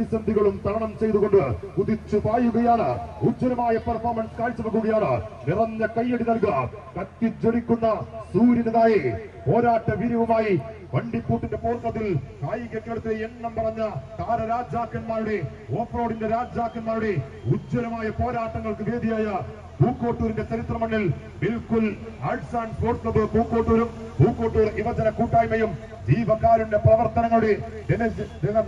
പ്രതിസന്ധികളും തരണം ചെയ്തുകൊണ്ട് കുതിച്ചു പായുകയാണ്. ഉജ്ജ്വലമായ പെർഫോമൻസ് കാഴ്ചവെക്കുകയാണ്. നിറഞ്ഞ കയ്യടി നൽകുക. കത്തിജ്വലിക്കുന്ന സൂര്യനായി പോരാട്ട വീര്യവുമായി വണ്ടിക്കൂട്ടിന്റെ പോർക്കത്തിൽ കായിക കേരളത്തിലെ എണ്ണം പറഞ്ഞ താരരാജാക്കന്മാരുടെ ഓഫ് റോഡിന്റെ രാജാക്കന്മാരുടെ ഉജ്ജ്വലമായ പോരാട്ടങ്ങൾക്ക് വേദിയായ പൂക്കോട്ടൂരിന്റെ ചരിത്രമണ്ണിൽ Bilkul arts and sports club പൂക്കോട്ടൂരും പൂക്കോട്ടൂർ യുവജന കൂട്ടായ്മയും ജീവകാരുണ്യ പ്രവർത്തനങ്ങളുടെ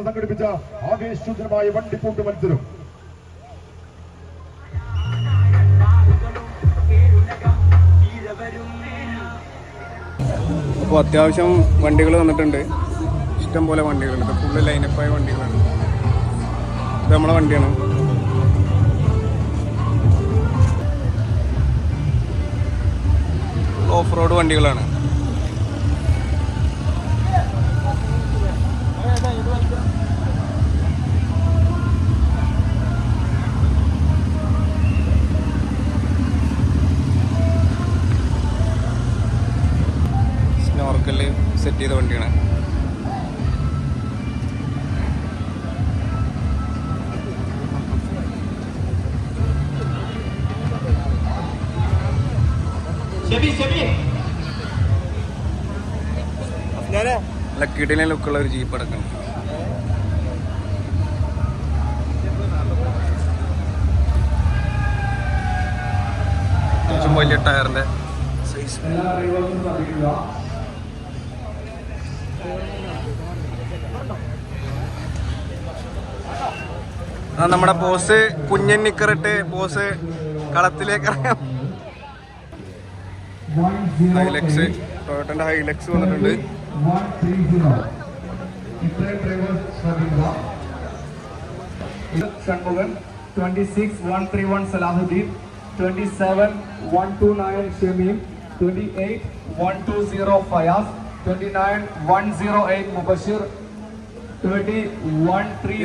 സംഘടിപ്പിച്ച ആവേശമായ വണ്ടിക്കൂട്ട് മത്സരം. അപ്പോൾ അത്യാവശ്യം വണ്ടികൾ വന്നിട്ടുണ്ട്. ഇഷ്ടം പോലെ വണ്ടികളുണ്ട്. ഫുള്ള് ലൈനപ്പായ വണ്ടികളാണ്. ഇത് നമ്മളെ വണ്ടിയാണ്. ഓഫ് റോഡ് വണ്ടികളാണ്. സ്നോർക്കല് സെറ്റ് ചെയ്ത വണ്ടിയാണ്. നല്ല കിടിലൻ ലുക്കുള്ള ഒരു ജീപ്പ് അടക്കണം. അത്യാവശ്യം വലിയ ടയറിന്റെ സൈസ്. നമ്മുടെ ബോസ് കുഞ്ഞൻ നിക്കറിട്ട് ബോസ് കളത്തിലേക്ക് ഇറങ്ങാം. ഹൈലക്സ്, ടൊയോട്ടന്റെ ഹൈലക്സ് വന്നിട്ടുണ്ട്. 26-131 Salahuddin, 27-129 Shamim, 28-120 Fayaz, 29-108 Mubashir, 30-130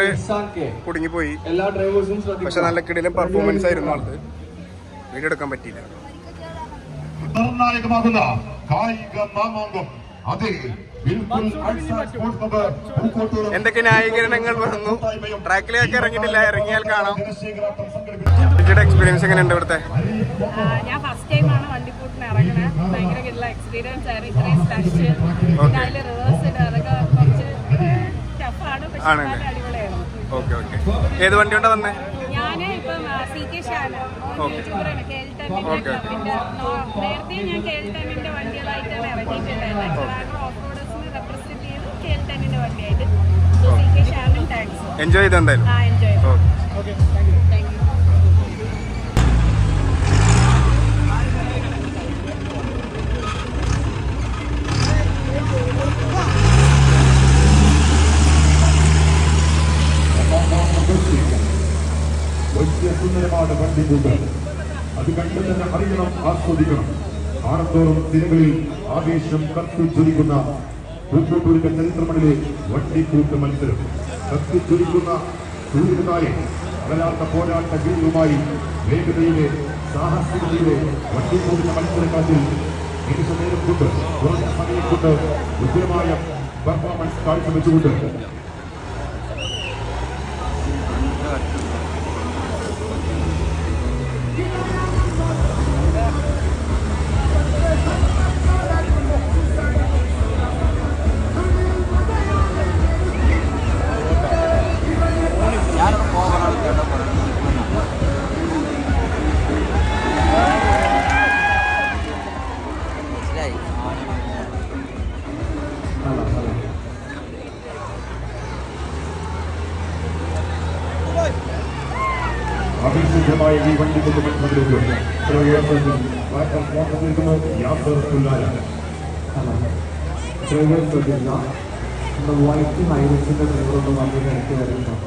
Ihsan K. കുടുങ്ങിപ്പോയി. എല്ലാ ഡ്രൈവേഴ്സും പക്ഷെ നല്ല കിടിലൻ പെർഫോമൻസ് ആയിരുന്നു. ആൾക്ക് വീഡിയോ എടുക്കാൻ പറ്റിയില്ല. നിർണായകമാകുന്ന കായിക മാമാങ്കം അത് എന്തൊക്കെ ന്യായീകരണങ്ങൾ വന്നു. ട്രാക്കിലേക്ക് ഇറങ്ങിയിട്ടില്ല. ഇറങ്ങിയാൽ കാണാം. എക്സ്പീരിയൻസ് എങ്ങനെയുണ്ട് ഇവിടുത്തെ? ഞാൻ ഫസ്റ്റ് ടൈമാണ് വണ്ടിക്കൂട്ടിന് ഇറങ്ങുന്നത്. ഭയങ്കര കിട്ടുള്ള എക്സ്പീരിയൻസ് ആയിരുന്നു. ഇത്രയും സ്റ്റഷ് അതിൽ റിവേഴ്സ് അതൊക്കെ കുറച്ച് ടഫാണ്. പക്ഷേ അടിപൊളിയായിരുന്നു. Okay okay. ഏത് വണ്ടി കൊണ്ടാ വന്നേ? ഞാൻ ഇപ്പം CK ഷാൻ യൂട്യൂബറാണ്. KL10 നേരത്തെ ഞാൻ KL10 വണ്ടികളായിട്ടാണ് ഇറങ്ങിയിട്ടുണ്ടായിരുന്നത്. ഓഫ് റോഡേഴ്സിന് റെപ്രസെന്റ് ചെയ്ത് KL10 വണ്ടിയായിട്ട്. CK ഷാനും ടാക്സ് എൻജോയ് ചെയ്ത് എന്തായാലും. എൻജോയ് ചെയ്തു. Okay thank you. സുന്ദരമാണ് വണ്ടിക്കൂട്ട്. അത് കണ്ടു തന്നെ അറിയണം, ആസ്വദിക്കണം. ആറത്തോളം തിരകളിൽ ആവേശം കത്തിജ്വലിക്കുന്ന പൂക്കോട്ടൂരിന്റെ ചരിത്രമണിലെ വണ്ടിക്കൂട്ട് മത്സരം. കത്തിജ്വലിക്കുന്ന സൂര്യനായി അകലാത്ത പോരാട്ട വീര്യവുമായി വേഗതയിലെ സാഹസികതയിലെ വണ്ടിക്കൂട്ടിന്റെ മത്സരക്കാറ്റിൽ നിമിഷ നേരം കൊണ്ട് കുറഞ്ഞ സമയം കൊണ്ട് ഉജ്ജ്വലമായ പെർഫോമൻസ് കാഴ്ചവെച്ചുകൊണ്ട് അഭിഷേകമായ ഈ വണ്ടിക്കൂട്ട് മത്സരത്തിലേക്ക് യാസർ പുല്ലാര. വൈറ്റ് ഹൈലക്സിന്റെ ഡ്രൈവറൊന്നും വണ്ടി ഇറക്കി വരുന്നുണ്ട്.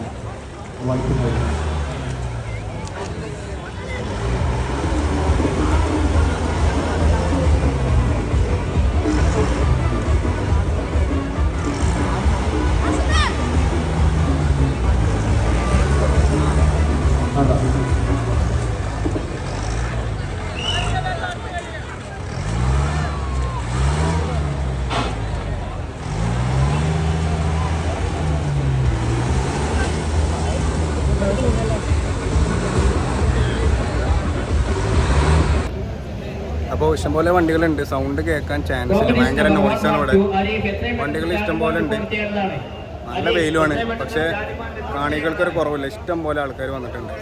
വൈറ്റ് ഹൈലക്സ് ഇഷ്ടംപോലെ വണ്ടികളുണ്ട്. സൗണ്ട് കേൾക്കാൻ ചാൻസ് ഇല്ല, ഭയങ്കര നോയ്സാണ് ഇവിടെ. വണ്ടികൾ ഇഷ്ടംപോലെ ഉണ്ട്, നല്ല വെയിലുമാണ്. പക്ഷേ കാണികൾക്കൊരു കുറവില്ല, ഇഷ്ടംപോലെ ആൾക്കാർ വന്നിട്ടുണ്ട്.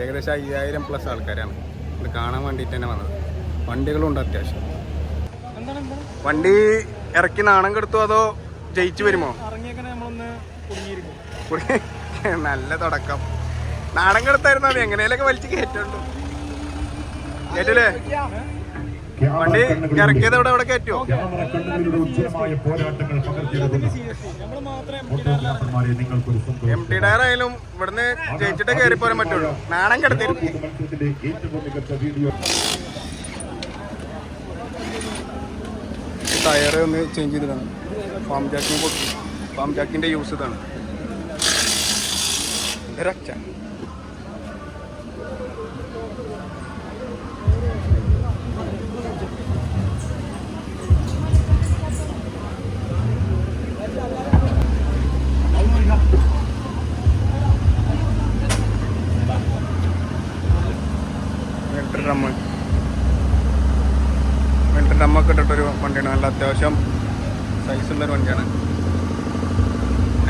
ഏകദേശം 5000+ ആൾക്കാരാണ് ഇത് കാണാൻ വേണ്ടിയിട്ട് തന്നെ വന്നത്. വണ്ടികളുണ്ട് അത്യാവശ്യം. വണ്ടി ഇറക്കി നാണം കെടുത്തു അതോ ജയിച്ചു വരുമോ? നല്ല തുടക്കം. നാണം കെടുത്തായിരുന്നു, അത് എങ്ങനെയൊക്കെ വലിച്ച് കയറ്റുള്ളൂ. കേട്ടില്ലേ? വണ്ടി ഇറക്കിയത് അവിടെ കയറ്റുമോ? MT ടയർ ആയാലും ഇവിടുന്ന് ജയിച്ചിട്ടേ കയറി പോരാൻ പറ്റുള്ളൂ. നാണം കെടുത്തിരുന്നു. ടയർ ഒന്ന് ചേഞ്ച് ചെയ്തിട്ടാണ്. ഫാം ജാക്കിന്റെ യൂസ് ഇതാണ്. രക്ഷ ഡമ്മൊക്കെ ഇട്ടിട്ടൊരു വണ്ടിയാണ്. നല്ല അത്യാവശ്യം സൈസുള്ളൊരു വണ്ടിയാണ്.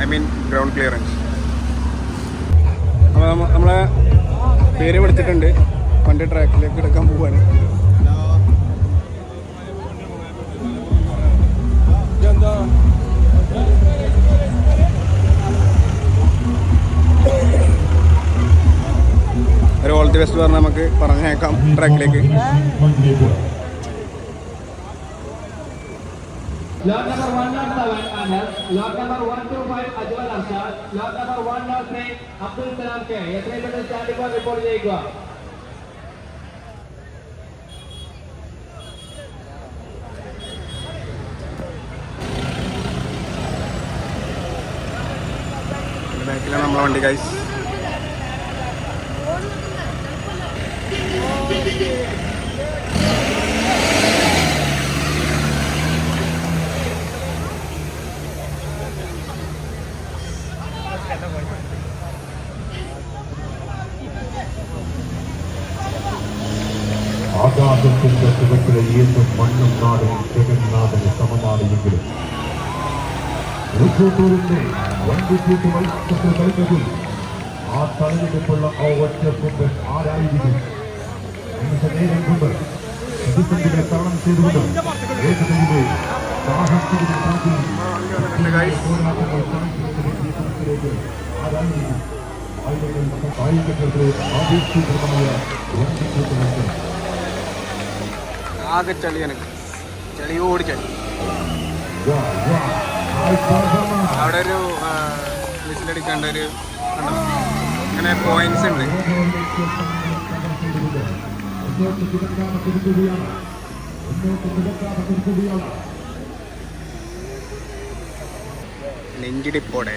I mean ground clearance. അപ്പോൾ നമ്മളെ പേര് വിളിച്ചിട്ടുണ്ട്. വണ്ടി ട്രാക്കിലേക്ക് എടുക്കാൻ പോവാണ്. ഒരു ഓൾ ദി ബെസ്റ്റ് പറഞ്ഞാൽ നമുക്ക് പറഞ്ഞേക്കാം ട്രാക്കിലേക്ക്. Lot number 107 Anas, lot number 125 Ajwal Arshad, lot number 103 Abdul Salam K. എത്രയും പെട്ടെന്ന് സ്റ്റാൻഡിംഗ് ഫോർ റിപ്പോർട്ട് ചെയ്യുക. ബാക്കിലാണ് നമ്മളെ വണ്ടി ഗൈസ്. ആകാശത്തിന്റെ സുഖത്തിലെ ഏതും മണ്ണും നാടും ജഗന്നാഥന് സമമാണെങ്കിലും തൃശ്ശൂരിന്റെ വണ്ടിക്കൂട്ട് മത്സരത്തിൽ കളിച്ചതിൽ ആ തലഞ്ഞെടുപ്പുള്ള ആ ഒറ്റക്കൊമ്പൻ ആരായിരിക്കും? നേരം കൊണ്ട് പ്രതിസന്ധികളെ തരണം ചെയ്തുകൊണ്ട് ഏകതയുടെ സാഹസികത പോരാട്ടങ്ങൾ കാണിക്കുന്നതിലേക്ക് ആരായിരിക്കും? കായികങ്ങൾക്ക് ആവേശപൂർണമായ വണ്ടിക്കൂട്ട് മത്സരം. ആകെ ചളി, എനിക്ക് ചളിയോട് ചളി. അവിടെ ഒരു വിസിലടിക്കേണ്ട ഒരു അങ്ങനെ പോയിന്റ്സ് ഉണ്ട്. നെഞ്ചിടിപ്പോടെ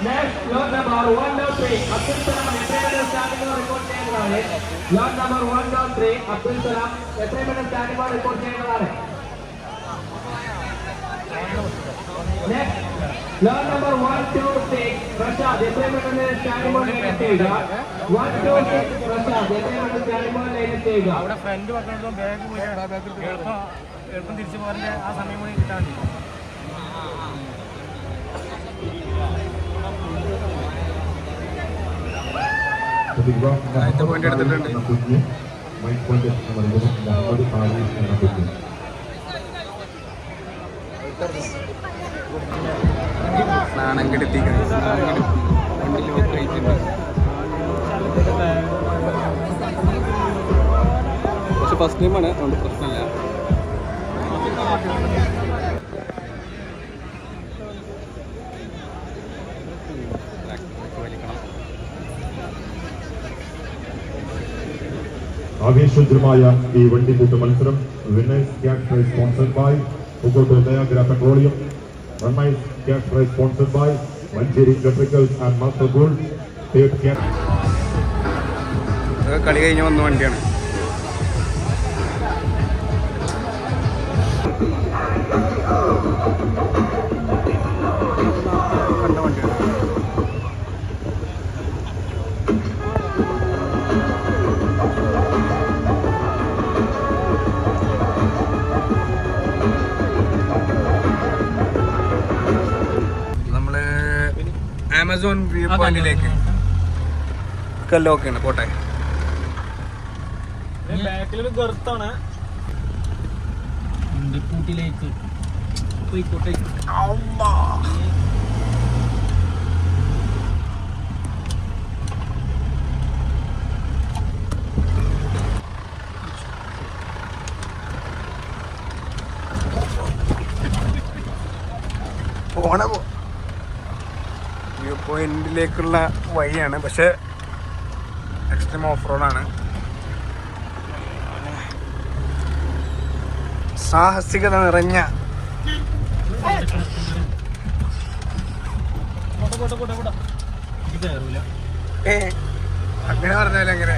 Next, lot number 103 Abdul Salam എത്രയും പെട്ടെന്ന് സ്റ്റാൻഡിംഗ് ഫോർ റിപ്പോർട്ട് ചെയ്യുന്നതാണ്. lot number 103 Abdul Salam എത്രയും പെട്ടെന്ന് സ്റ്റാൻഡിംഗ് ഫോർ റിപ്പോർട്ട് ചെയ്യുന്നതാണ്. Next, lot number 126 Rashad എത്രയും പെട്ടെന്ന് സ്റ്റാൻഡിംഗ് ഫോർ ലൈൻ ചെയ്യുക. 126 Rashad എത്രയും പെട്ടെന്ന് സ്റ്റാൻഡിംഗ് ഫോർ ലൈൻ ചെയ്യുക. അവിടെ ഫ്രണ്ട് വെക്കണതും ബാഗ് എളുപ്പം തിരിച്ചു പോകാൻ്റെ ആ സമയം കൂടി കിട്ടാൻ വേണ്ടി. പോയിന്റ് എടുത്തിട്ടുണ്ട്. നാണം കെടുത്തി പക്ഷെ ഫസ്റ്റ് ടൈമാണ്, അതുകൊണ്ട് പ്രശ്നമില്ല. ആവേശോജ്വലമായ ഈ വണ്ടിക്കൂട്ട് മത്സരം winners cash prize sponsored by ഉഗോട്ടോ ദയാഗ്ര petroleum, runners cash prize sponsored by Mancheri Electricals and Master Gold. Third cap. ഇതൊക്കെ കളി കഴിഞ്ഞ് വന്ന വണ്ടിയാണ്. കണ്ട വണ്ടിയാണ്. നമ്മള് ആമസോൺ വ്യൂ പോയിന്റിലേക്ക് കല്ലോക്കെയാണ് പോട്ടെ. ബാക്കിലൊരു ഗർത്താണ്. കൂട്ടിലേക്ക് പോയിക്കോട്ടെ. വ്യൂ പോയിന്റിലേക്കുള്ള വഴിയാണ്, പക്ഷെ എക്സ്ട്രീം ഓഫ് റോഡാണ്. സാഹസികത നിറഞ്ഞ അങ്ങനെ പറഞ്ഞാലും എങ്ങനെ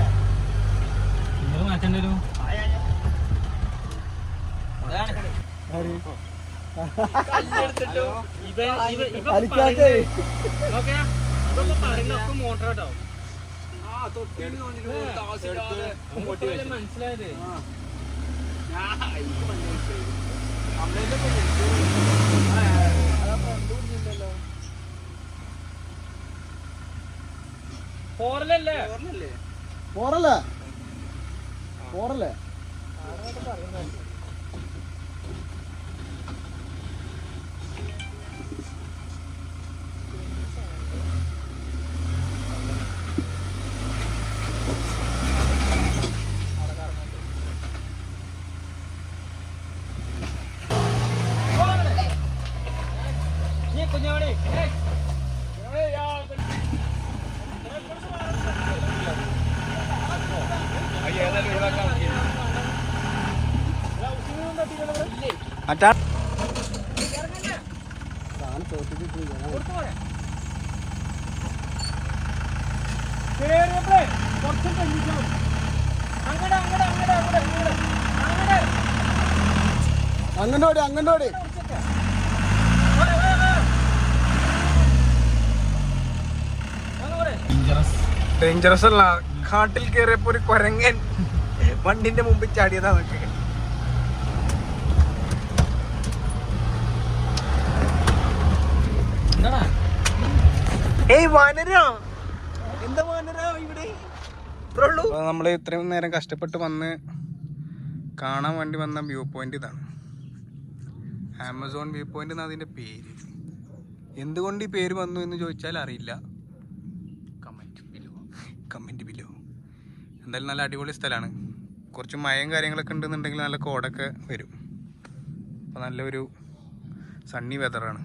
മോട്ടറാട്ടോ മനസ്സിലായത്. പോറല്ലേ മറ്റാ അങ്ങോട്ടോടി ഡേഞ്ചറസ് അല്ല. കാട്ടിൽ കയറിയപ്പോ ഒരു കൊരങ്ങൻ വണ്ടിന്റെ മുമ്പിൽ ചാടിയതാ. നോക്കി നമ്മൾ ഇത്രയും നേരം കഷ്ടപ്പെട്ട് വന്ന് കാണാൻ വേണ്ടി വന്ന വ്യൂ പോയിന്റ് ഇതാണ്. ആമസോൺ വ്യൂ പോയിന്റ് എന്നാണ് അതിൻ്റെ പേര്. എന്തുകൊണ്ട് ഈ പേര് വന്നു എന്ന് ചോദിച്ചാൽ അറിയില്ല. Comment below. എന്തായാലും നല്ല അടിപൊളി സ്ഥലമാണ്. കുറച്ച് മഴയും കാര്യങ്ങളൊക്കെ ഉണ്ടെന്നുണ്ടെങ്കിൽ നല്ല കോടൊക്കെ വരും. അപ്പോൾ നല്ലൊരു സണ്ണി വെതറാണ്.